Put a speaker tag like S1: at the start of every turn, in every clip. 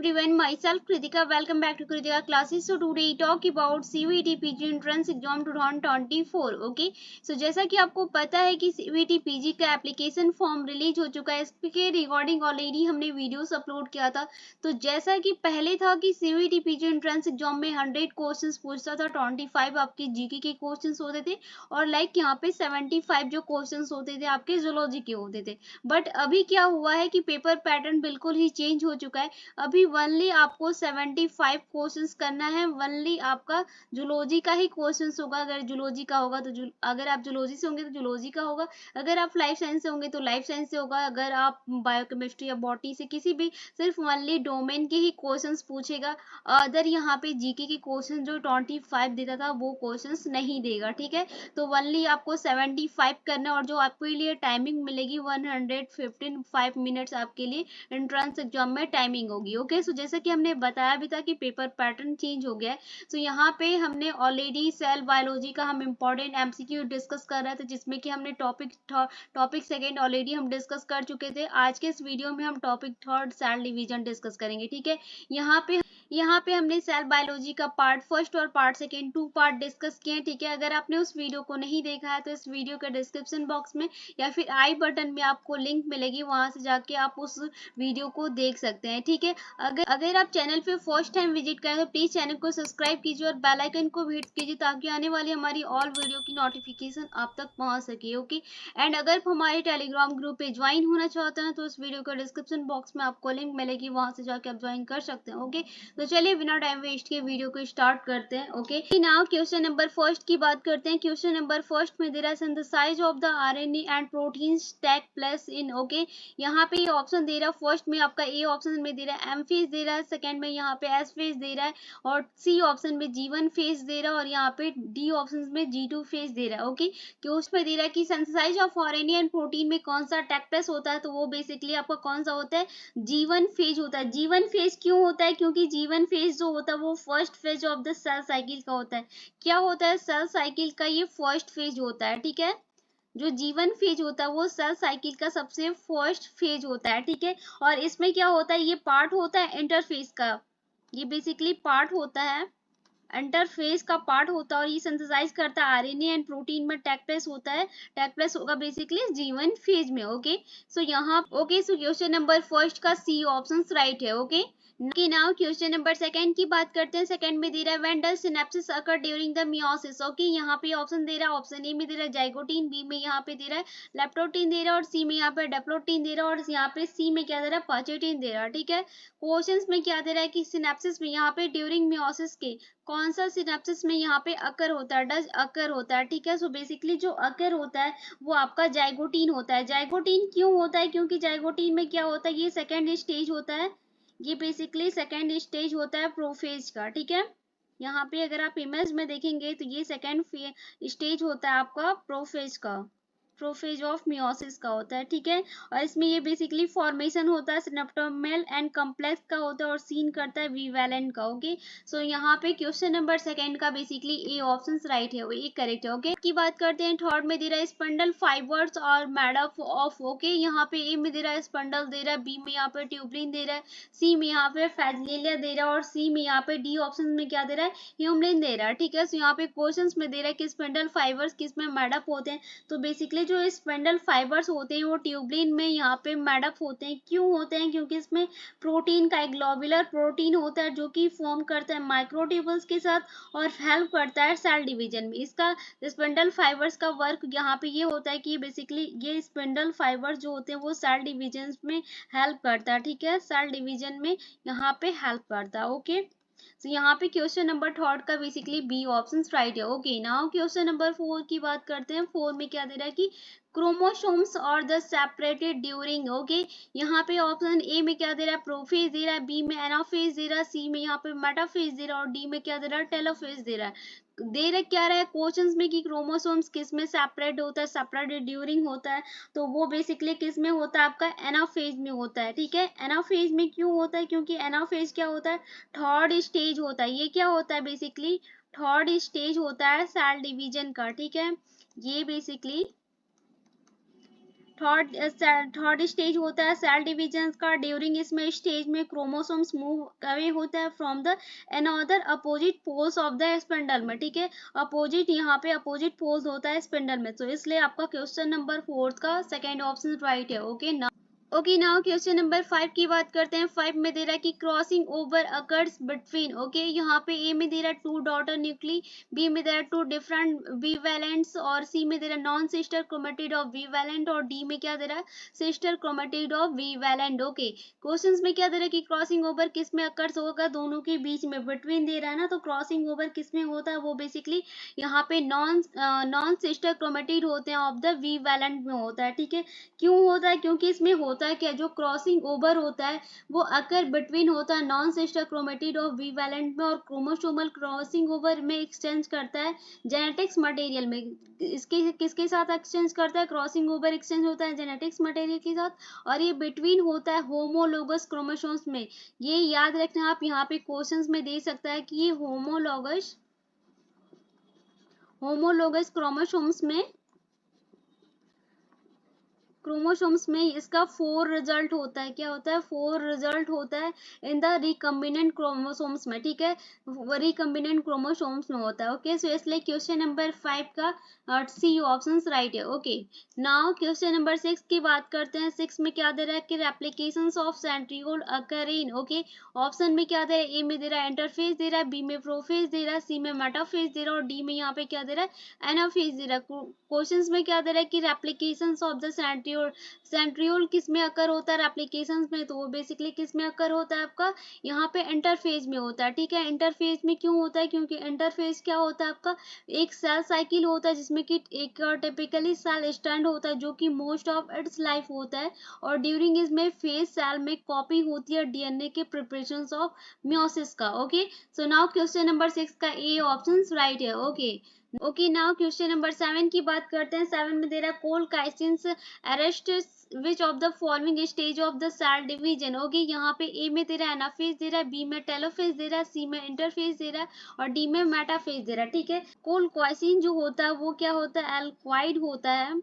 S1: everyone, myself Kritika. Welcome back to Kritika classes. So today talk about CVT PG entrance exam 2024. Okay, so जैसा कि आपको पता है कि CVT PG का एप्लीकेशन फॉर्म रिलीज हो चुका है, इसके रिगार्डिंग ऑलरेडी हमने वीडियोस अपलोड किया था। तो जैसा कि पहले था कि CVT PG एंट्रेंस एग्जाम में 100 क्वेश्चंस पूछता था, 25 आपके जीके के क्वेश्चंस होते थे और लाइक यहाँ पे 75 जो क्वेश्चंस होते थे आपके जूलॉजी के होते थे। बट अभी क्या हुआ है कि पेपर पैटर्न बिल्कुल ही चेंज हो चुका है। अभी वनली आपको 75 क्वेश्चंस करना है, वनली आपका जूलॉजी का ही क्वेश्चंस होगा। अगर जूलॉजी का होगा तो अगर आप जूलॉजी से होंगे तो जूलॉजी का होगा, अगर आप लाइफ साइंस से होंगे तो लाइफ साइंस से होगा, अगर आप बायोकेमिस्ट्री या बॉटनी से किसी भी सिर्फ वनली डोमेन के ही क्वेश्चंस पूछेगा। अदर यहाँ पे जीके के क्वेश्चन जो 25 देता था वो क्वेश्चंस नहीं देगा। ठीक है, तो वनली आपको 75 करना और जो आपके लिए टाइमिंग मिलेगी 115 मिनट्स आपके लिए एंट्रेंस एग्जाम में टाइमिंग होगी। ओके, सो जैसा कि हमने बताया भी था कि पेपर पैटर्न चेंज हो गया है। सो यहाँ पे हमने ऑलरेडी सेल बायोलॉजी का हम इम्पोर्टेंट एमसीक्यू डिस्कस कर रहे थे, जिसमें कि हमने टॉपिक सेकेंड ऑलरेडी हम डिस्कस कर चुके थे। आज के इस वीडियो में हम topic third cell division discuss करेंगे। ठीक है, यहाँ पे हमने सेल बायोलॉजी का पार्ट फर्स्ट और पार्ट सेकेंड 2 पार्ट डिस्कस किए हैं। ठीक है, अगर आपने उस वीडियो को नहीं देखा है तो इस वीडियो के डिस्क्रिप्शन बॉक्स में या फिर आई बटन में आपको लिंक मिलेगी, वहां से जाके आप उस वीडियो को देख सकते हैं। ठीक है, अगर आप चैनल पे फर्स्ट टाइम विजिट करें तो प्लीज चैनल को सब्सक्राइब कीजिए और बेल आइकन को भी हिट कीजिए ताकि आने वाली हमारी ऑल वीडियो की नोटिफिकेशन आप तक पहुंच सके। ओके, एंड अगर आप हमारे टेलीग्राम ग्रुप पे ज्वाइन होना चाहते हैं तो इस वीडियो के डिस्क्रिप्शन बॉक्स में आपको लिंक मिलेगी, वहां से जाके आप ज्वाइन कर सकते हैं। ओके, तो चलिए बिना टाइम वेस्ट के वीडियो को स्टार्ट करते हैं। Okay, now question number first की बात करते हैं। क्वेश्चन नंबर फर्स्ट में दे रहा है synthesize of the RNA and proteins take place in. Okay, यहाँ पे ये ऑप्शन दे रहा है, फर्स्ट में आपका ए ऑप्शन में दे रहा है एम फेज दे रहा है, सेकंड में यहाँ पे एस फेज दे रहा है और सी ऑप्शन में G1 फेज दे रहा है और यहाँ पे डी ऑप्शन में G2 फेज दे रहा है। ओके, क्वेश्चन में दे रहा है कि synthesize of RNA and protein में कौन सा टेक प्लेस होता है, तो वो बेसिकली आपका कौन सा होता है, G1 फेज होता है। G1 फेज क्यों होता है, क्योंकि G1 फेज जो होता है वो first phase of the cell cycle का होता है। क्या होता है, सेल साइकिल का ये फर्स्ट फेज होता है। ठीक है, जो G1 फेज होता है वो सेल साइकिल का सबसे फर्स्ट फेज होता है। ठीक है, और इसमें क्या होता है, ये पार्ट होता है इंटरफेज का, ये बेसिकली पार्ट होता है इंटरफेस का पार्ट होता है और ये सिंथेसाइज करता है आरएनए एंड प्रोटीन में टेक प्लेस होता है। टेक प्लेस होगा बेसिकली G1 फेज में। ओके, सो यहाँ सो क्वेश्चन नंबर फर्स्ट का सी ऑप्शन राइट है। Okay, now question number second की बात करते हैं। सेकंड में दे रहा है when does synapses occur during the meiosis. Okay, यहाँ पे ऑप्शन दे रहा है, ऑप्शन ए में दे रहा है जाइगोटीन, बी में यहाँ पे दे रहा है लेप्टोटीन दे रहा है और सी में यहाँ पे डेप्लोटीन दे रहा है और यहाँ पे सी में क्या दे रहा है, पाचेटीन दे रहा है। ठीक है, क्वेश्चंस में क्या दे रहा है कि सिनेप्सिस में यहाँ पे ड्यूरिंग मियोसिस के कौन सा सिनेप्सिस में यहाँ पे अकर होता है, डज अकर होता है। ठीक है, सो बेसिकली जो अकर होता है वो आपका जाइगोटीन होता है। जाइगोटीन क्यों होता है, क्योंकि जाइगोटीन में क्या होता है, ये सेकेंड स्टेज होता है, ये बेसिकली सेकेंड स्टेज होता है प्रोफेज का। ठीक है, यहाँ पे अगर आप इमेज में देखेंगे तो ये सेकेंड स्टेज होता है आपका प्रोफेज का, प्रोफेज ऑफ मियोसिस का होता है। ठीक है, और इसमें ये बेसिकली फॉर्मेशन होता है सिनेप्टोमेल एंड कॉम्प्लेक्स का होता है और सीन करता है वीवैलेंट का। ओके, सो यहाँ पे क्वेश्चन नंबर सेकंड का बेसिकली ए ऑप्शन राइट है, वो ये करेक्ट है। ओके, की बात करते हैं। थर्ड में दे रहा है स्पंडल फाइबर्स और मेड अप ऑफ। ओके, यहाँ पे ए में दे रहा है स्पंडल दे रहा है, बी में यहाँ पे ट्यूबलिन दे रहा है, सी में यहाँ पे फ्लैजिलेलिया दे रहा है और सी में यहाँ पे डी ऑप्शन में क्या दे रहा है, ह्यूमलिन दे रहा है। ठीक है, सो यहाँ पे क्वेश्चंस में दे रहा है कि स्पंडल फाइबर्स किस में मेड अप होते हैं, तो बेसिकली जो स्पेंडल फाइबर्स होते हैं वो ट्यूबलिन में यहाँ पे मेडअप होते हैं। क्यों होते हैं, क्योंकि इसमें प्रोटीन का एक ग्लोबुलर प्रोटीन होता है जो कि फॉर्म करता है माइक्रोट्यूबल्स के साथ और हेल्प करता है सेल डिवीजन में। इसका स्पेंडल फाइबर्स का वर्क यहाँ पे ये होता है कि बेसिकली ये स्पेंडल फाइबर्स जो होते हैं वो सेल डिवीजन में हेल्प करता है। ठीक है, सेल डिवीजन में यहाँ पे हेल्प करता है। ओके, तो यहाँ पे क्वेश्चन नंबर थर्ड का बेसिकली बी ऑप्शन राइट है। Okay, now question number four की बात करते हैं। फोर में क्या दे रहा है कि क्रोमोसोम्स और द सेपरेटेड ड्यूरिंग। ओके, यहाँ पे ऑप्शन ए में क्या दे रहा है, प्रोफेज दे रहा है, बी में एनाफेज दे रहा है, सी में यहाँ पे मेटाफेज दे रहा है और डी में क्या दे रहा है, टेलोफेज दे रहा है। दे रहा क्या रहा है क्वेश्चंस में कि क्रोमोसोम्स किस में सेपरेट होता है, सेपरेटेड ड्यूरिंग होता है, तो वो बेसिकली किस में होता है, आपका एनाफेज में होता है। ठीक है, एनाफेज में क्यों होता है, क्योंकि एनाफेज क्या होता है, थर्ड स्टेज होता है। ये क्या होता है, बेसिकली थर्ड स्टेज होता है सेल डिवीजन का। ठीक है, ये बेसिकली थर्ड स्टेज होता है सेल डिविजन का। ड्यूरिंग इसमें स्टेज में क्रोमोसोम्स मूव अवे होता है from the another opposite poles of the spindle में, ठीक है। अपोजिट, यहाँ पे अपोजिट पोल्स होता है स्पिंडल में, तो इसलिए आपका क्वेश्चन नंबर 4 का सेकेंड ऑप्शन राइट है। ओके ना, ओके नाउ क्वेश्चन नंबर 5 की बात करते हैं। 5 में दे रहा है कि crossing over occurs between, okay, यहाँ पे ए में दे रहा है 2 डॉटर न्यूक्ली, बी में दे रहा है 2 डिफरेंट वी वैलेंट्स, और सी में दे रहा है non sister chromatid of bivalent, और डी में क्या दे रहा है sister chromatid of bivalent. Okay, questions में क्या दे रहा है कि क्रॉसिंग ओवर किस में अकर्स होगा, दोनों के बीच में, बिटवीन दे रहा है ना, तो क्रॉसिंग ओवर किस में होता है, वो बेसिकली यहाँ पे नॉन सिस्टर क्रोमेटिड होते हैं ऑफ द वी वैलेंट में होता है, ठीक है। क्यों होता है, क्योंकि इसमें होता है क्या, जो क्रॉसिंग ओवर होता है वो अकर बिटवीन होता है non sister chromatid of bivalent में, और क्रोमोसोमल क्रॉसिंग ओवर में एक्सचेंज करता है जेनेटिक्स मटेरियल में। इसके किसके साथ एक्सचेंज करता है, क्रॉसिंग ओवर एक्सचेंज होता है जेनेटिक्स मटेरियल के साथ, और ये बिटवीन होता है होमोलोगस क्रोमोसोम्स में। ये याद रखना आप, यहाँ पे क्वेश्चंस में दे सकता है कि ये होमोलोगस क्रोमोसोम्स में इसका 4 रिजल्ट होता है। क्या होता है, 4 रिजल्ट होता है इन द रिकम्बिनेंट क्रोमोसोम्स में, ठीक है, रिकम्बिनेंट क्रोमोसोम्स में होता है। ओके, सो इसलिए क्वेश्चन नंबर 5 का सी ऑप्शन राइट है। ओके, नाउ क्वेश्चन नंबर 6 की बात करते हैं। 6 में क्या दे रहा है कि replications of centriole occur in, okay, option में क्या दे रहा है, ए में दे रहा है इंटरफेज दे रहा है, बी में प्रोफेज दे रहा है, सी में मेटाफेज दे रहा है, और डी में यहाँ पे क्या दे रहा है एनाफेज दे रहा है। क्वेश्चंस में क्या दे रहा है कि रेप्लिकेशंस ऑफ द सेंट्रियोल किस में अकर होता है रेप्लिकेशंस में, तो वो बेसिकली किस में अकर होता है आपका, यहाँ पे इंटरफेज में होता है, ठीक है। इंटरफेज में क्यों होता है, क्योंकि इंटरफेज क्या होता है आपका, एक सेल साइकिल होता है जिसमें कि एक टिपिकली सेल स्टैंड होता है जो कि मोस्ट ऑफ इट्स लाइफ होता है, और ड्यूरिंग इसमें फेज सेल में कॉपी होती है डीएनए के प्रिपरेशन ऑफ मियोसिस का। Okay, so now question number 6 का ए ऑप्शन राइट है। Okay, okay, now question number 7 की बात करते हैं। 7 में दे रहा है colchicine arrest which of the following stage of the cell division. Okay, यहाँ पे ए में दे रहा है एनाफेज दे रहा है, बी में टेलोफेज दे रहा है, सी में इंटरफेज दे रहा है, और डी में मेटाफेज दे रहा है, ठीक है। कोल काइसिन जो होता है वो क्या होता है, एल्क्वाइड होता है,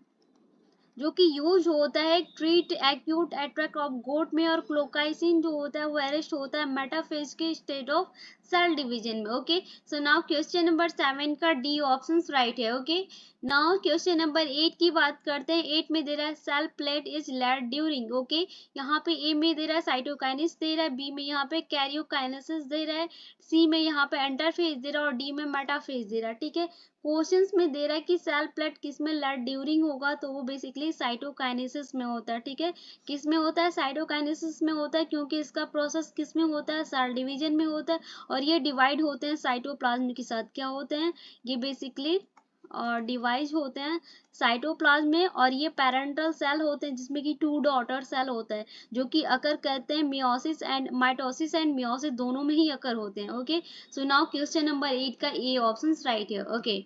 S1: जो कि यूज होता है treat acute attack of gout में, और क्लोकाइसिन जो होता है वो अरेस्ट होता है मेटाफेज के स्टेट ऑफ सेल डिवीजन में। Okay, so now question number 7 का डी ऑप्शन राइट है। ओके, नाउ क्वेश्चन नंबर 8 की बात करते हैं। 8 में दे रहा है cell plate is laid during, okay, यहाँ पे ए में दे रहा है साइटोकाइनेसिस दे रहा है, बी में यहाँ पे कैरियोकाइनेसिस दे रहा है, सी में यहाँ पे एंटरफेज दे रहा है, और डी में मेटाफेज दे रहा है, ठीक है। क्वेश्चंस में दे रहा है कि सेल प्लेट किस में लेड ड्यूरिंग होगा, तो वो बेसिकली साइटोकाइनेसिस में होता है, ठीक है। किस में होता है, साइटोकाइनेसिस में होता है, क्योंकि इसका प्रोसेस किस में होता है, सेल डिवीजन में होता है, और ये डिवाइड होते हैं साइटोप्लाज्म के साथ। क्या होते हैं ये बेसिकली, और डिवाइड होते हैं साइटोप्लाज्म में, और ये पेरेंटल सेल होते हैं जिसमें कि 2 डॉटर सेल होता है, जो कि अकर कहते हैं meiosis and mitosis and meiosis दोनों में ही अकर होते हैं। Okay, so now question number 8 का ए ऑप्शन राइट है। ओके,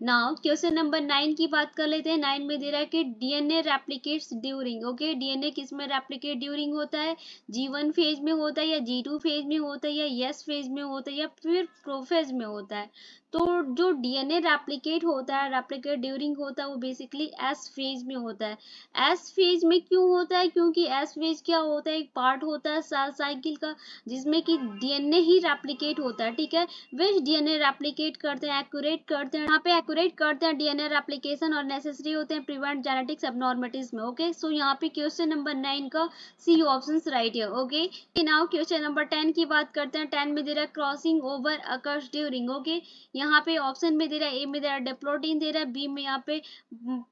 S1: नाउ क्वेश्चन नंबर 9 की बात कर लेते हैं। 9 में दे रहा है कि DNA replicates during, okay, DNA किस में रेप्लिकेट ड्यूरिंग होता है, G1 फेज में होता है, या G2 फेज में होता है, या S फेज में होता है, या फिर प्रोफेज में होता है। तो जो डीएनए रेप्लिकेट होता है, रेप्लिकेट ड्यूरिंग होता है, वो बेसिकली एस फेज में होता है। एस फेज में क्यों होता है, क्योंकि एस फेज क्या होता है, एक पार्ट होता है सेल साइकिल का जिसमें कि डीएनए ही रेप्लिकेट होता है, ठीक है। विच डीएनए रेप्लिकेट करते हैं, एक्यूरेट करते हैं, यहाँ पे एक्यूरेट करते हैं डीएनए रेप्लिकेशन, और नेसेसरी होते हैं प्रिवेंट जेनेटिक्स एबनॉर्मलिटीज में। ओके, सो यहाँ पे क्वेश्चन नंबर 9 का सी ऑप्शन राइट है। ओके, नाउ क्वेश्चन नंबर 10 की बात करते हैं। 10 में दे रहा है crossing over occurs during, okay, यहाँ पे ऑप्शन में दे रहा है, ए में दे रहा है डिप्लोटीन दे रहा है, बी में यहाँ पे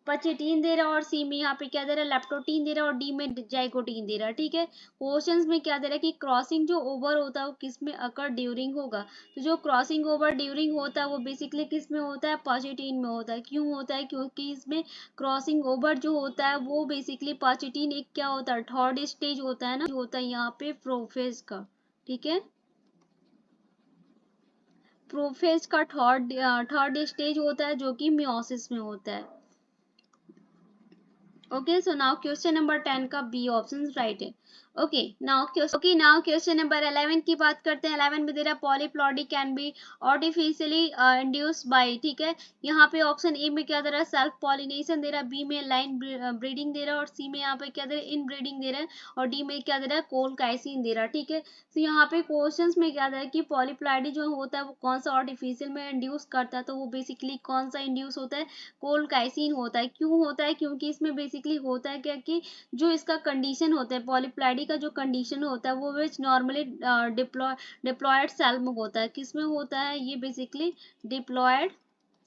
S1: पचेटीन दे रहा है, और सी में यहाँ पे क्या दे रहा है लेप्टोटीन दे रहा है, और डी में जाइकोटीन दे रहा है, ठीक है। क्वेश्चंस में क्या दे रहा है कि क्रॉसिंग जो ओवर होता है वो किस में अकर ड्यूरिंग होगा, तो जो क्रॉसिंग ओवर ड्यूरिंग होता है वो बेसिकली किस में होता है, पॉजिटीन में होता है। क्यों होता है, क्योंकि इसमें क्रॉसिंग ओवर जो होता है वो बेसिकली पॉजिटीन एक क्या होता है, थर्ड स्टेज होता है ना, होता है यहाँ पे प्रोफेज का, ठीक है। प्रोफेज का थर्ड स्टेज होता है जो कि मियोसिस में होता है। Okay, so now question number 10 का बी ऑप्शन राइट है। नाउ क्वेश्चन नंबर 11 की बात करते हैं। 11 में दे रहा polyploidy can be artificially induced by, ठीक है। यहाँ पे ऑप्शन ए में क्या दे रहा है, सेल्फ पॉलिनेशन दे रहा है, बी में लाइन ब्रीडिंग दे रहा है, और सी में यहाँ पे क्या दे रहा है, इन ब्रीडिंग दे रहा है, और डी में क्या दे रहा है, कोलकाइसिन दे रहा है, ठीक है। तो यहाँ पे क्वेश्चंस में क्या दे रहा है कि पॉलीप्लॉइडी जो होता है वो कौन सा आर्टिफिशियल में इंड्यूस करता है, तो वो बेसिकली कौन सा इंड्यूस होता है, कोलकाइसिन होता है। क्यों होता है, क्योंकि इसमें बेसिकली होता है क्या कि जो इसका कंडीशन होता है, पॉलीप्लॉइडी का जो कंडीशन होता है वो विच नॉर्मली डिप्लॉयड सेल में होता है। किस में होता है, ये बेसिकली डिप्लॉयड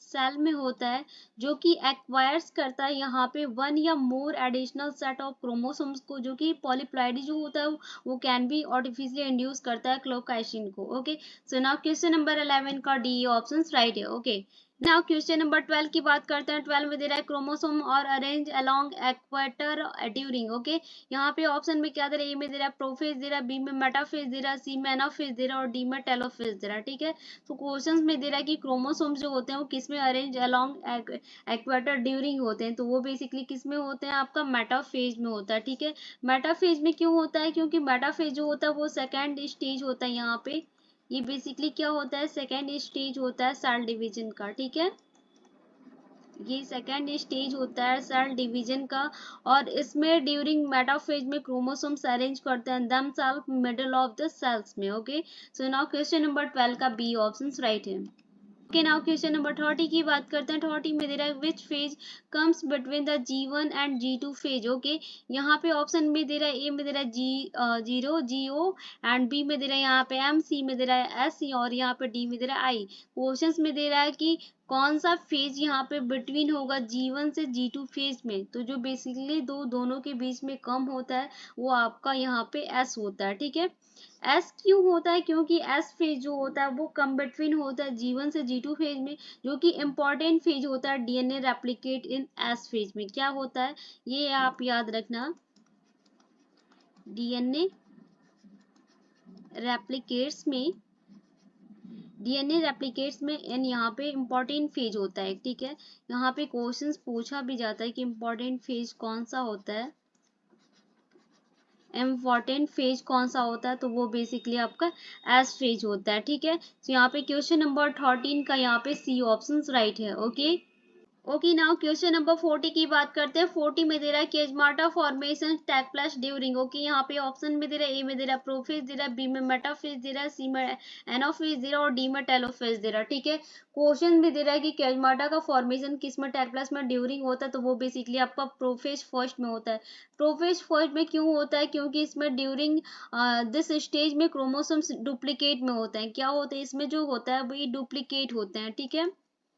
S1: सेल में होता है, जो कि एक्वायर्स करता है यहाँ पे वन या मोर एडिशनल सेट ऑफ क्रोमोसोम्स को, जो कि पॉलीप्लॉइडी जो होता है वो कैन बी आर्टिफिशियली इंड्यूस करता है क्लोकाइसिन को। Okay, so now question number 11 का डी ऑप्शन राइट है। ओके, नाउ क्वेश्चन नंबर 12 की बात करते हैं। 12 में दे रहा है क्रोमोसोम और arrange along equator during. Okay, यहाँ पे ऑप्शन में क्या दे रहा है, ए में दे रहा है प्रोफेज दे रहा है, बी में मेटाफेज दे रहा है, सी में एनाफेज दे रहा है, और डी में टेलोफेज दे रहा है, ठीक है। तो क्वेश्चन में दे रहा है कि क्रोमोसोम्स जो होते हैं वो किस में अरेंज अलोंग इक्वेटर ड्यूरिंग होते हैं, तो वो बेसिकली किस में होते हैं, आपका मेटाफेज में होता है, ठीक है। मेटाफेज में क्यों होता है, क्योंकि मेटाफेज जो होता है वो सेकेंड स्टेज होता है यहाँ पे। ये बेसिकली क्या होता है, सेकेंड स्टेज होता है सेल डिवीजन का, ठीक है। ये सेकेंड स्टेज होता है सेल डिवीजन का, और इसमें ड्यूरिंग मेटाफेज में क्रोमोसोम्स अरेंज करते हैं themselves middle of the cells में। Okay, so now question number 12 का बी ऑप्शन राइट है। ओके, नाउ क्वेश्चन नंबर 30 की बात करते हैं। 30 में दे रहा है which phase comes between the G1 and G2 phase. Okay, यहाँ पे ऑप्शन में दे रहा है, ए में दे रहा है G0 GO, एंड बी में दे रहा है यहाँ पे M, सी में दे रहा है S, और यहाँ पे डी में दे रहा है I। क्वेश्चंस में दे रहा है कि कौन सा फेज यहाँ पे बिटवीन होगा G1 से G2 फेज में, तो जो बेसिकली दोनों के बीच में कम होता है वो आपका यहाँ पे S होता है, ठीक है। एस क्यों होता है, क्योंकि एस फेज जो होता है वो कम बिटवीन होता है G1 से G2 फेज में, जो कि इम्पोर्टेंट फेज होता है डीएनए रेप्लिकेट इन एस फेज में। क्या होता है, ये आप याद रखना, डीएनए रेप्लिकेट्स में डीएनए रेप्लिकेट्स में इन यहाँ पे इम्पोर्टेंट फेज होता है, ठीक है। यहाँ पे क्वेश्चंस पूछा भी जाता है कि इम्पोर्टेंट फेज कौन सा होता है, इम्पोर्टेंट फेज कौन सा होता है, तो वो बेसिकली आपका एस फेज होता है, ठीक है। तो यहाँ पे क्वेश्चन नंबर 13 का यहाँ पे सी ऑप्शन राइट है। Okay, okay, now question number 40 की बात करते हैं। 40 में दे रहा है chiasmata formation take place during. Okay, यहाँ पे ऑप्शन में दे रहा है, ए में दे रहा है प्रोफेज दे रहा है, बी में मेटाफेज दे रहा है, सी में एनाफेज दे रहा है, और डी में टेलोफेज दे रहा है, ठीक है। क्वेश्चन भी दे रहा है कि केजमाटा का फॉर्मेशन किस में टेक प्लस में ड्यूरिंग होता है, तो वो बेसिकली आपका प्रोफेज फर्स्ट में होता है। प्रोफेज फर्स्ट में क्यों होता है, क्योंकि इसमें ड्यूरिंग दिस स्टेज में क्रोमोसोम्स डुप्लीकेट में होते हैं। क्या होते हैं, इसमें जो होता है वो ये डुप्लीकेट होते हैं, ठीक है।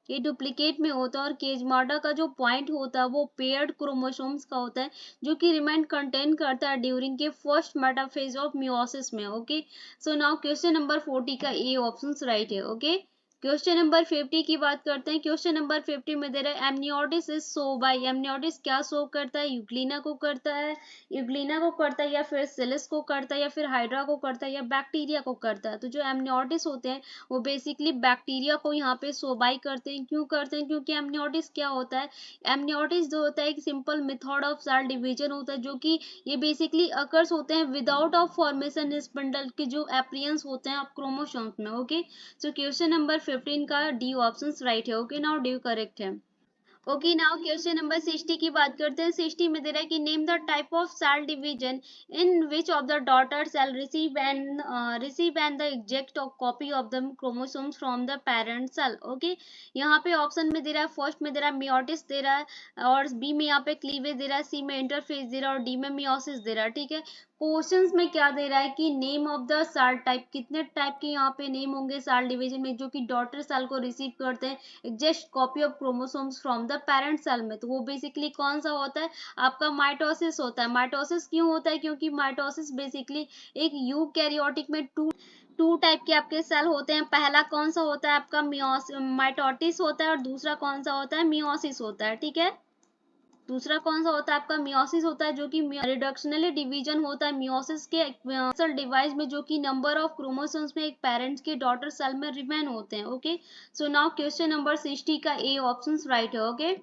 S1: ये डुप्लीकेट में होता है, और केजमाटा का जो पॉइंट होता है वो पेयर्ड क्रोमोसोम्स का होता है, जो कि रिमेन कंटेन करता है ड्यूरिंग के फर्स्ट मेटाफेज ऑफ मियोसिस में। Okay, so now question number 40 का ए ऑप्शन राइट है। ओके, क्वेश्चन नंबर 50 की बात करते हैं। क्वेश्चन नंबर 50 में दे रहा है एमनियोटिस इज शो बाय। एमनियोटिस क्या शो करता है, यूग्लिना को करता है, या फिर सिलिस को करता है, या फिर हाइड्रा को करता है, या बैक्टीरिया को करता है। तो जो एमनियोटिस होते हैं वो बेसिकली बैक्टीरिया को यहाँ पे सोबाई करते हैं। क्यों करते हैं, क्योंकि एमनियोटिस क्या होता है, एमनियोटिस जो होता है एक simple method of cell division होता है, जो कि ये बेसिकली अकर्स होते हैं विदाउट ऑफ फॉर्मेशन स्पिंडल के जो एप्रियंस होते हैं आप क्रोमोसोम्स में। ओके, सो क्वेश्चन नंबर 15 का डी ऑप्शन राइट है। ओके, नाउ डी करेक्ट है। ओके, नाउ क्वेश्चन नंबर 60 की बात करते हैं। 60 में दे रहा है कि name the type of cell division in which of the daughter cell receive and the exact copy of the chromosomes from the parent cell. Okay, यहाँ पे ऑप्शन में दे रहा है, फर्स्ट में दे रहा है मियोटिस दे रहा है, और बी में यहाँ पे क्लीवेज दे रहा है, सी में इंटरफेज दे रहा है, और डी में मियोसिस दे रहा है, ठीक है। क्वेश्चंस में क्या दे रहा है कि name of the cell type, कितने टाइप के यहाँ पे नेम होंगे सेल डिवीजन में जो कि डॉटर सेल को रिसीव करते हैं exact copy of chromosomes from the parent cell में, तो वो बेसिकली कौन सा होता है, आपका माइटोसिस होता है। माइटोसिस क्यों होता है, क्योंकि माइटोसिस बेसिकली एक यूकैरियोटिक में टू टाइप के आपके सेल होते हैं। पहला कौन सा होता है आपका माइटोटिस होता है, और दूसरा कौन सा होता है, मियोसिस होता है, ठीक है। दूसरा कौन सा होता है आपका मियोसिस होता है, जो कि रिडक्शनली डिवीजन होता है मियोसिस के सेल डिवाइस में, जो कि नंबर ऑफ क्रोमोसोम्स में एक पेरेंट्स के डॉटर सेल में रिमेन होते हैं। Okay, so now question number 60 का ए ऑप्शन राइट है। Okay,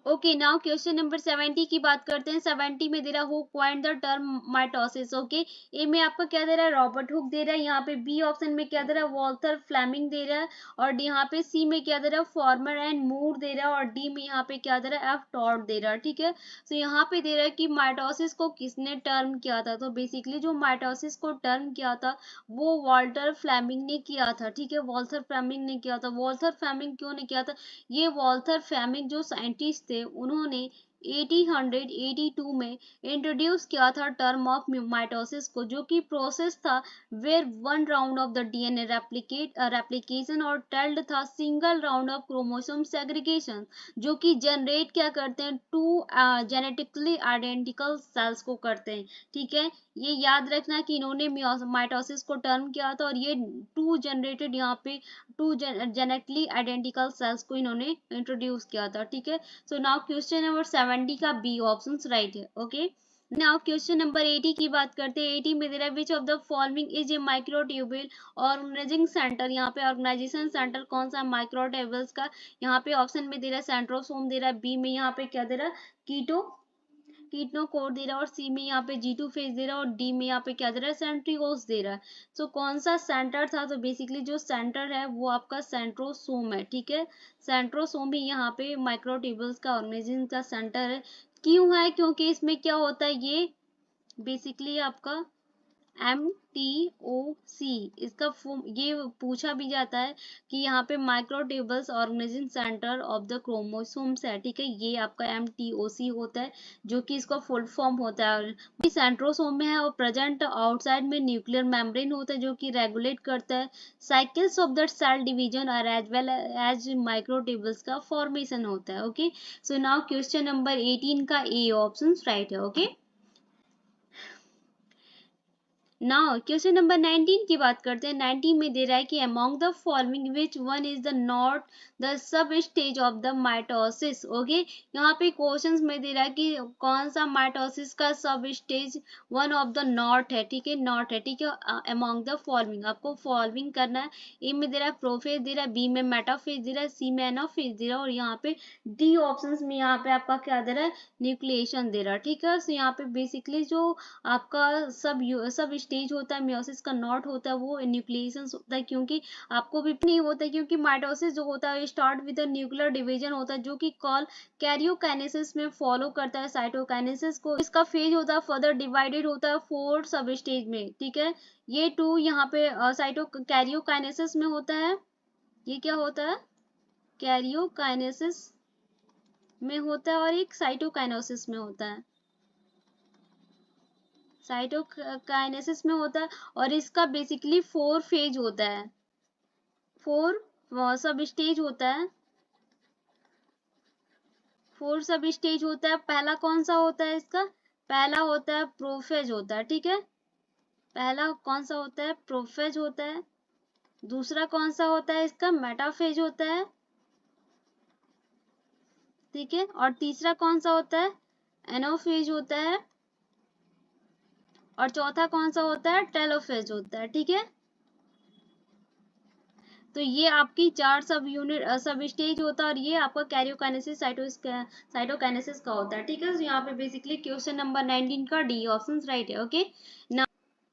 S1: okay now question number 70 की बात करते हैं। 70 में दे रहा who coined the term mitosis. Okay, A में आपका क्या दे रहा है, रॉबर्ट हुक दे रहा है। यहाँ पे बी ऑप्शन में क्या दे रहा है, वॉल्टर फ्लेमिंग दे रहा है। और यहाँ पे सी में क्या दे रहा है, फॉर्मर एंड मूर दे रहा है। और डी में यहाँ पे क्या दे रहा है, एफ टॉड दे रहा है। ठीक है, तो यहाँ पे दे रहा है कि माइटोसिस को किसने टर्म किया था। तो बेसिकली जो माइटोसिस को टर्म किया था वो वॉल्टर फ्लेमिंग ने किया था। ठीक है, वॉल्टर फ्लेमिंग ने किया था। वॉल्टर फ्लेमिंग क्यों ने किया था, ये वॉल्थर फ्लेमिंग जो साइंटिस्ट थे उन्होंने 1882 में इंट्रोड्यूस किया था टर्म ऑफ माइटोसिस को, जो कि प्रोसेस था where one round of the DNA replication और टेल्ड था single round of chromosome segregation, जो कि जनरेट क्या करते हैं, टू जेनेटिकली आइडेंटिकल सेल्स को करते हैं। ठीक है, ये याद रखना कि इन्होंने माइटोसिस को टर्म किया था और ये टू जनरेटेड यहाँ पे टू जेनेटिकली आइडेंटिकल सेल्स को इन्होंने इंट्रोड्यूस किया था। ठीक है, सो नाउ क्वेश्चन नंबर 70 का बी ऑप्शन राइट है। ओके, नाउ क्वेश्चन नंबर 80 की बात करते हैं। 80 में दे रहा है which of the following is a microtubule organizing centre. यहाँ पे ऑर्गेनाइजेशन सेंटर कौन सा माइक्रोट्यूबुल्स का, यहाँ पे ऑप्शन में दे रहा है सेंट्रोसोम दे रहा है, बी में यहाँ पे क्या दे रहा है, कीटो कीटोनोकोर दे रहा है, और सी में यहाँ पे G2 फेज दे रहा है, और डी में यहाँ पे क्या दे रहा है, सेंट्रीओस दे रहा है। सो कौन सा सेंटर था, तो बेसिकली जो सेंटर है वो आपका सेंट्रोसोम है। ठीक है, सेंट्रोसोम ही यहाँ पे माइक्रोट्यूबुल्स का ऑर्गेनाइजेशन का सेंटर है। क्यों है, क्योंकि इसमें क्या होता है, ये बेसिकली आपका MTOC, इसका ये पूछा भी जाता है कि यहाँ पे microtubules organizing centre of the chromosomes है। ठीक है, ये आपका MTOC होता है, जो कि इसका फुल फॉर्म होता है। और सेंट्रोसोम में है और प्रेजेंट आउटसाइड में न्यूक्लियर मेम्ब्रेन होता है, जो कि रेगुलेट करता है cycles of the cell division और एज वेल एज माइक्रोट्यूबल्स का फॉर्मेशन होता है। Okay, so now question number 18 का ए ऑप्शन राइट है। ओके, नाउ क्वेश्चन नंबर 19 की बात करते हैं। 19 में दे रहा है कि among the following which one is the not the sub stage of the mitosis. Okay, यहाँ पे क्वेश्चंस में दे रहा है कि कौन सा माइटोसिस का सब stage one of the not है। ठीक है, नॉट है। ठीक है, अमॉन्ग द फॉलोइंग आपको फॉलोइंग करना है। ए में दे रहा है प्रोफेज दे रहा है, बी में मेटाफेज दे रहा है, सी में एनाफेज दे रहा है, और यहाँ पे डी ऑप्शंस में यहाँ पे आपका क्या दे रहा है, न्यूक्लिएशन दे रहा है। ठीक है, सो यहाँ पे बेसिकली जो आपका सब स्टेज होता है मियोसिस का नॉट होता है वो न्यूक्लिएशन होता है, क्योंकि आपको भी नहीं होता है, क्योंकि माइटोसिस जो होता है स्टार्ट विद न्यूक्लियर डिवीजन होता है, जो कि कॉल कैरियोकाइनेसिस में फॉलो करता है साइटोकाइनेसिस को। इसका फेज होता है फर्दर डिवाइडेड होता है 4 सब स्टेज में। ठीक है, ये 2 यहाँ पे साइटो कैरियोकाइनेसिस में होता है, ये क्या होता है, कैरियोकाइनेसिस में होता है, और एक साइटोकाइनेसिस में होता है, साइटोकाइनेसिस में होता है। और इसका बेसिकली 4 फेज होता है, 4 सब स्टेज होता है, 4 सब स्टेज होता है। पहला कौन सा होता है इसका, पहला होता है प्रोफेज होता है। ठीक है, पहला कौन सा होता है, प्रोफेज होता है। दूसरा कौन सा होता है इसका, मेटाफेज होता है। ठीक है, और तीसरा कौन सा होता है, एनोफेज होता है। और चौथा कौन सा होता है, टेलोफेज होता है। ठीक है, तो ये आपकी 4 सब यूनिट सब स्टेज होता है, और ये आपका कैरियोकाइनेसिस साइटोकाइनेसिस का होता है। ठीक है, तो यहाँ पे बेसिकली क्वेश्चन नंबर 19 का डी ऑप्शन राइट है। Okay,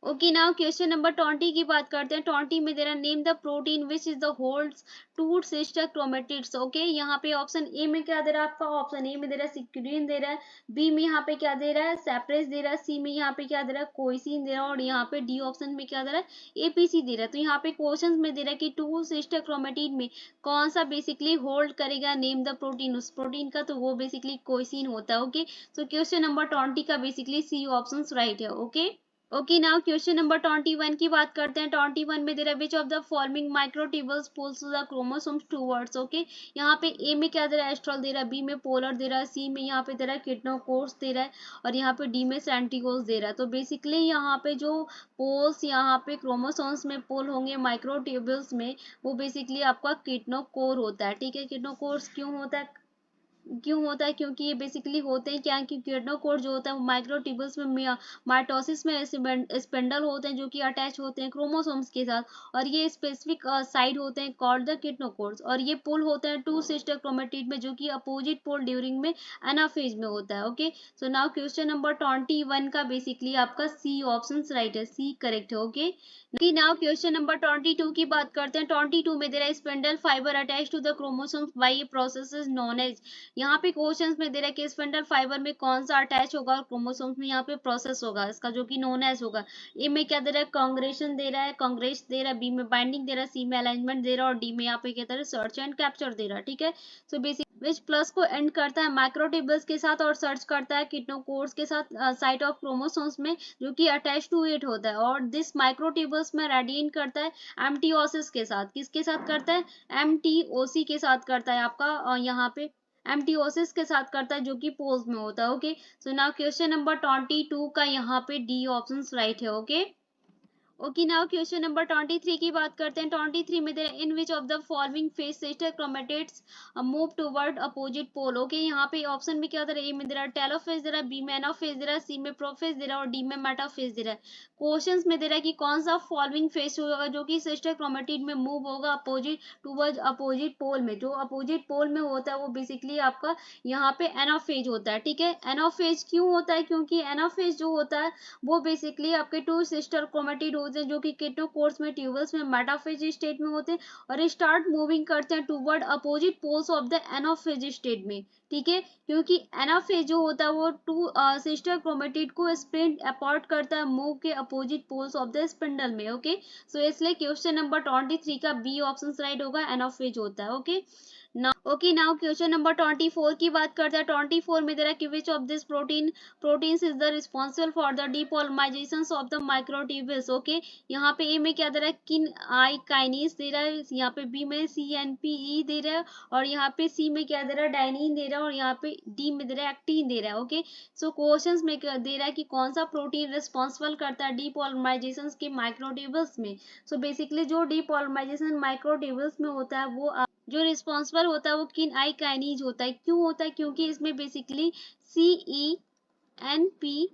S1: okay now question number 20 की बात करते हैं। 20 में दे रहा name the protein which is the holds two sister chromatids. Okay, यहाँ पे ऑप्शन ए में क्या दे रहा है आपका, ऑप्शन ए में दे रहा है सिक्रीन दे रहा है, बी में यहाँ पे क्या दे रहा है, सेपरेस दे रहा है, सी में यहाँ पे क्या दे रहा है, कोइसिन दे रहा है, और यहाँ पे डी ऑप्शन में क्या दे रहा है, एपीसी दे रहा है। तो यहाँ पे क्वेश्चन में दे रहा है कि टू सिस्टर क्रोमेटिड में कौन सा बेसिकली होल्ड करेगा, नेम द प्रोटीन, उस प्रोटीन का, तो वो बेसिकली कोइसिन होता है। ओके, तो क्वेश्चन नंबर 20 का बेसिकली सी ऑप्शन राइट है। Okay, okay now question number 21 की बात करते हैं। 21 में दे रहा है which of the following microtubules pulls the chromosomes towards. Okay, यहाँ पे ए में क्या दे रहा है, एस्ट्रल दे रहा है, बी में पोलर दे रहा है, सी में यहाँ पे दे रहा है किटनोकोर्स दे रहा है, और यहाँ पे डी में सेंट्रीओल्स दे रहा है। तो बेसिकली यहाँ पे जो पोल्स यहाँ पे क्रोमोसोम्स में पोल होंगे माइक्रोट्यूबल्स में, वो बेसिकली आपका किटनोकोर होता है। ठीक है, किटनोकोर्स क्यों होता है, क्यों होता है? क्योंकि ये बेसिकली होते हैं क्या कि किरणोकोर जो होता है वो माइक्रोट्यूबल्स में माइटोसिस में स्पिंडल होते हैं जो कि अटैच होते हैं क्रोमोसोम्स के साथ, और ये स्पेसिफिक साइड होते हैं कॉल्ड द किरणोकोर्स, और ये पुल होते हैं टू सिस्टर क्रोमेटिड में जो कि अपोजिट पोल ड्यूरिंग में एनाफेज में होता है। Okay, so now question number 21 का बेसिकली आपका सी ऑप्शन राइट है, सी करेक्ट है। ओके, नाउ क्वेश्चन नंबर 22 की बात करते हैं। 22 में दे रहा है spindle fibre attach to the chromosomes by a process is known as. यहाँ पे क्वेश्चंस में दे रहा है कि स्पिंडल फाइबर में कौन सा अटैच होगा और क्रोमोसोम्स में यहाँ पे प्रोसेस होगा इसका जो कि नोन एज होगा। ए में क्या दे रहा है? कांग्रेशन दे रहा है, कांग्रेस दे रहा है, बी में बाइंडिंग दे रहा है, सी में अलाइनमेंट दे रहा है, और डी में यहाँ पे क्या दे रहा है? सर्च एंड कैप्चर दे रहा है। ठीक है, सो बेसिक विच प्लस को एंड करता है माइक्रोट्यूबल्स के साथ और सर्च करता है किटोकोर्स के साथ साइट ऑफ क्रोमोसोम्स में जो कि अटैच टू इट होता है, और दिस माइक्रोट्यूबल्स में रेडिएट करता है एमटीओसिस के साथ। किसके साथ करता है? एमटीओसी के साथ करता है आपका यहाँ पे एमटीओसिस के साथ करता है जो कि पोल्स में होता है। Okay, so now question number 22 का यहाँ पे डी ऑप्शन राइट है। Okay, okay, now question number 23 की बात करते हैं। 23 में दे in which of the following phase sister chromatids move toward opposite pole. Okay, यहाँ पे ऑप्शन में क्या दे रहा है? ए में दे रहा है टेलोफेज दे रहा है, बी में एनाफेज दे रहा है, सी में प्रोफेज दे रहा है, और डी में मेटाफेज दे रहा है। क्वेश्चंस में दे रहा है कि कौन सा फॉलोइंग फेज होगा जो कि सिस्टर क्रोमेटिड में मूव होगा अपोजिट टुवर्ड अपोजिट पोल में। जो अपोजिट पोल में होता है वो बेसिकली आपका यहाँ पे एनाफेज होता है। ठीक है, एनाफेज क्यों होता है? क्योंकि एनाफेज जो होता है वो बेसिकली आपके टू सिस्टर क्रोमेटिड होते हैं जो कि किटोकोर्स में ट्यूबल्स में मेटाफेज स्टेट में होते हैं और स्टार्ट मूविंग करते हैं toward opposite poles of the anaphase state में। ठीक है, क्योंकि एनाफेज जो होता है वो टू सिस्टर क्रोमेटिड को स्प्लिट अपार्ट करता है मूव के opposite poles of the spindle में। ओके, सो इसलिए क्वेश्चन नंबर 23 का बी ऑप्शन राइट होगा, एनाफेज होता है। ओके, नाउ क्वेश्चन नंबर 24 की बात करते हैं। 24 में दे रहा है कि which of this proteins is the responsible for the depolymerisation of the microtubules. Okay, यहाँ पे ए में क्या दे रहा है? किन आई काइनेज दे रहा है, यहाँ पे बी में CNPE दे रहा है, और यहाँ पे सी में क्या दे रहा है? डाइनिन दे रहा है, और यहाँ पे डी में दे रहा है एक्टिन दे रहा है। ओके, सो क्वेश्चंस में क्या दे रहा है कि कौन सा प्रोटीन रिस्पॉन्सिबल करता है डीपॉलिमराइजेशन के माइक्रोट्यूब्यूल्स में। सो बेसिकली जो डीपॉलिमराइजेशन माइक्रोट्यूब्यूल्स में होता है वो जो रिस्पॉन्सिबल होता है वो किन आई काइनेज होता है। क्यों होता है? क्योंकि इसमें बेसिकली CENPE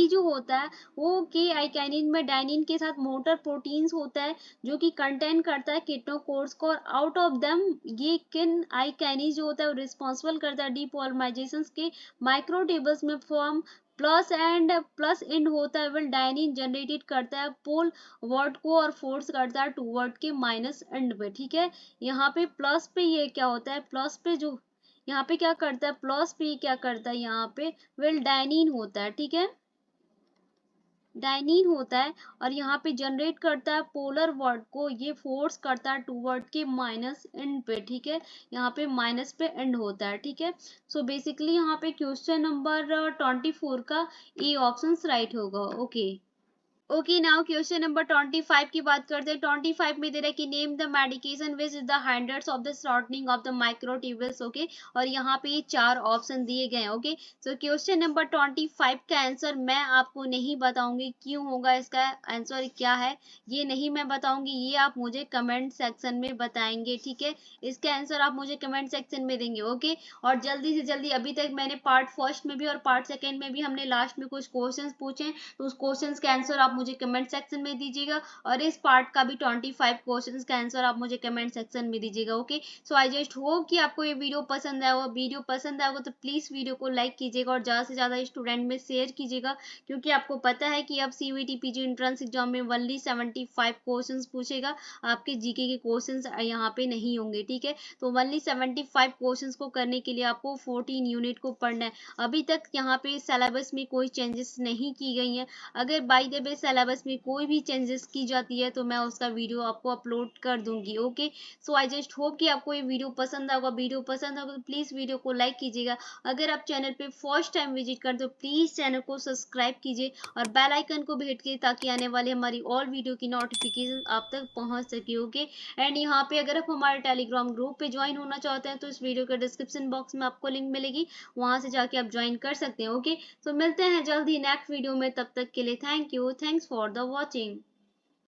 S1: जो होता है वो के आई काइनिन में डाइनिन के साथ मोटर प्रोटीन्स होता है जो कि कंटेन करता है किटोकोर्स को, और आउट ऑफ देम ये किन आई काइनेज जो होता है वो रिस्पॉन्सिबल करता है डीपॉलिमराइजेशन के माइक्रोट्यूबल्स में फॉर्म प्लस एंड होता है विल डाइनिन जनरेटेड करता है पोल वर्ड को और फोर्स करता है टूवर्ड के माइनस एंड पे। ठीक है, यहाँ पे प्लस पे ये क्या होता है? प्लस पे जो यहाँ पे क्या करता है? प्लस पे क्या करता है? यहाँ पे विल डाइनिन होता है। ठीक है, डाइनिन होता है और यहाँ पे जनरेट करता है पोलर वर्ड को, ये फोर्स करता है टूवर्ड के माइनस एंड पे। ठीक है, यहाँ पे माइनस पे एंड होता है। ठीक है, सो बेसिकली यहाँ पे क्वेश्चन नंबर 24 का ए ऑप्शन राइट होगा। Okay, okay, now question number 25 की बात करते हैं। 25 में दे रहा है कि name the medication which is the hinders of the shortening of the microtubules. Okay, और यहाँ पे ये चार ऑप्शन दिए गए हैं। ओके, सो क्वेश्चन नंबर 25 का आंसर मैं आपको नहीं बताऊंगी, क्यों होगा इसका आंसर क्या है ये नहीं मैं बताऊंगी, ये आप मुझे कमेंट सेक्शन में बताएंगे। ठीक है, इसका आंसर आप मुझे कमेंट सेक्शन में देंगे। ओके, और जल्दी से जल्दी, अभी तक मैंने पार्ट फर्स्ट में भी और पार्ट सेकेंड में भी हमने लास्ट में कुछ क्वेश्चन पूछे, तो उस क्वेश्चंस के आंसर आप मुझे कमेंट सेक्शन में दीजिएगा, और इस पार्ट का भी 25 क्वेश्चंस का आंसर आप मुझे कमेंट सेक्शन में दीजिएगा। Okay, so I just hope कि आपको ये वीडियो पसंद आया होगा। वीडियो पसंद आएगा तो प्लीज वीडियो को लाइक कीजिएगा और ज्यादा से ज्यादा स्टूडेंट में शेयर कीजिएगा, क्योंकि आपको पता है कि अब CUET PG एंट्रेंस एग्जाम में ओनली 75 क्वेश्चंस पूछेगा, आपके जीके के क्वेश्चंस यहाँ पे नहीं होंगे। ठीक है, तो ओनली 75 क्वेश्चंस को करने के लिए आपको 14 यूनिट को पढ़ना है। अभी तक यहाँ पे सिलेबस में कोई चेंजेस नहीं की गई है। अगर बाय द वे सिलेबस में कोई भी चेंजेस की जाती है तो मैं उसका वीडियो आपको अपलोड कर दूंगी। Okay, so I just hope कि आपको ये वीडियो पसंद आएगा। वीडियो पसंद आएगा तो प्लीज वीडियो को लाइक कीजिएगा। अगर आप चैनल पे फर्स्ट टाइम विजिट करते हो प्लीज चैनल को सब्सक्राइब कीजिए और बेल आइकन को भी हिट कीजिए ताकि आने वाली हमारी ऑल वीडियो की नोटिफिकेशन आप तक पहुंच सके। ओके, एंड यहाँ पे अगर आप हमारे टेलीग्राम ग्रुप पे ज्वाइन होना चाहते हैं तो इस वीडियो के डिस्क्रिप्शन बॉक्स में आपको लिंक मिलेगी, वहां से जाके आप ज्वाइन कर सकते हैं। ओके, तो मिलते हैं जल्द ही नेक्स्ट वीडियो में, तब तक के लिए thank you, thanks for the watching.